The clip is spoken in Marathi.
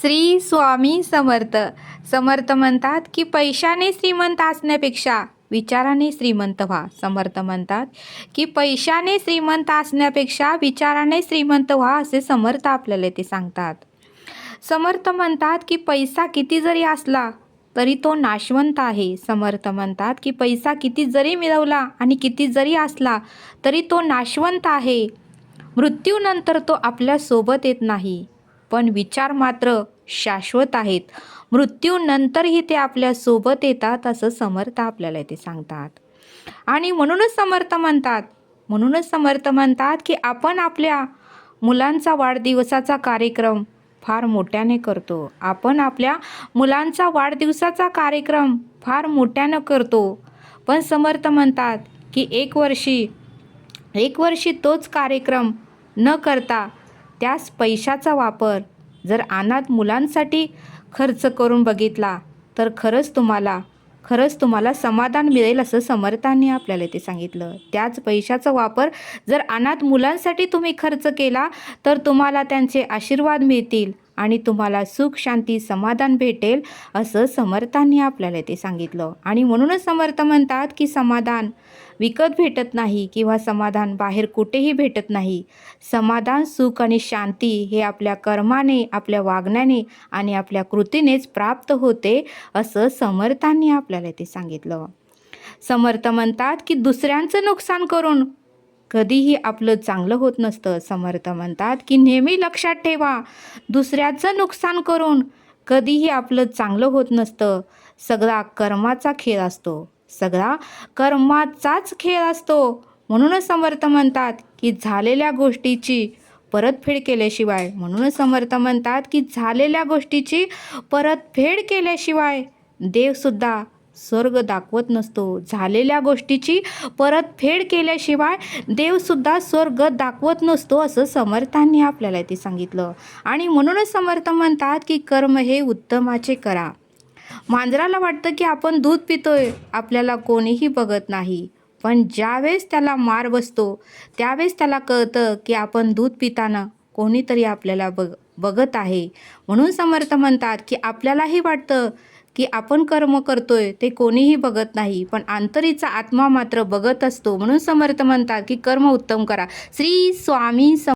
श्री स्वामी समर्थ. समर्थ म्हणतात की पैशाने श्रीमंत असण्यापेक्षा विचाराने श्रीमंत व्हा. समर्थ म्हणतात की पैशाने श्रीमंत असण्यापेक्षा विचाराने श्रीमंत व्हा, असे समर्थ आपल्याला ते सांगतात. समर्थ म्हणतात की पैसा किती जरी असला तरी तो नाशवंत आहे. समर्थ म्हणतात की पैसा किती जरी मिळवला आणि किती जरी असला तरी तो नाशवंत आहे. मृत्यूनंतर तो आपल्या सोबत येत नाही, पण विचार मात्र शाश्वत आहेत. मृत्यूनंतरही ते आपल्या सोबत येतात, असं समर्थ आपल्याला ते सांगतात. आणि म्हणूनच समर्थ म्हणतात की आपण आपल्या मुलांचा वाढदिवसाचा कार्यक्रम फार मोठ्याने करतो. आपण आपल्या मुलांचा वाढदिवसाचा कार्यक्रम फार मोठ्यानं करतो. पण समर्थ म्हणतात की एक वर्षी तोच कार्यक्रम न करता त्याच पैशाचा वापर जर अनाथ मुलांसाठी खर्च करून बघितला तर खरंच तुम्हाला समाधान मिळेल, असं समर्थांनी आपल्याला ते सांगितलं. त्याच पैशाचा वापर जर अनाथ मुलांसाठी तुम्ही खर्च केला तर तुम्हाला त्यांचे आशीर्वाद मिळतील आणि तुम्हाला सुख, शांती, समाधान भेटेल, असं समर्थांनी आपल्याला ते सांगितलं. आणि म्हणूनच समर्थ म्हणतात की समाधान विकत भेटत नाही किंवा समाधान बाहेर कुठेही भेटत नाही. समाधान, सुख आणि शांती हे आपल्या कर्माने, आपल्या वागण्याने आणि आपल्या कृतीनेच प्राप्त होते, असं समर्थांनी आपल्याला ते सांगितलं. समर्थ म्हणतात की दुसऱ्यांचं नुकसान करून कधीही आपलं चांगलं होत नसतं. समर्थ म्हणतात की नेहमी लक्षात ठेवा, दुसऱ्याचं नुकसान करून कधीही आपलं चांगलं होत नसतं. सगळा कर्माचाच खेळ असतो. म्हणूनच समर्थ म्हणतात की झालेल्या गोष्टीची परतफेड केल्याशिवाय देवसुद्धा स्वर्ग दाखवत नसतो. असं समर्थांनी आपल्याला ते सांगितलं. आणि म्हणूनच समर्थ म्हणतात की कर्म हे उत्तमाचे करा. मांजराला वाटतं की आपण दूध पितोय, आपल्याला कोणीही बघत नाही. पण ज्यावेळेस त्याला मार बसतो त्यावेळेस त्याला कळतं की आपण दूध पिताना कोणीतरी आपल्याला बघत आहे. म्हणून समर्थ म्हणतात की आपल्यालाही वाटतं की आपण कर्म करतोय ते कोणीही बघत नाही, पण अंतरीचा आत्मा मात्र बघत असतो. म्हणून समर्थ म्हणतात की कर्म उत्तम करा. श्री स्वामी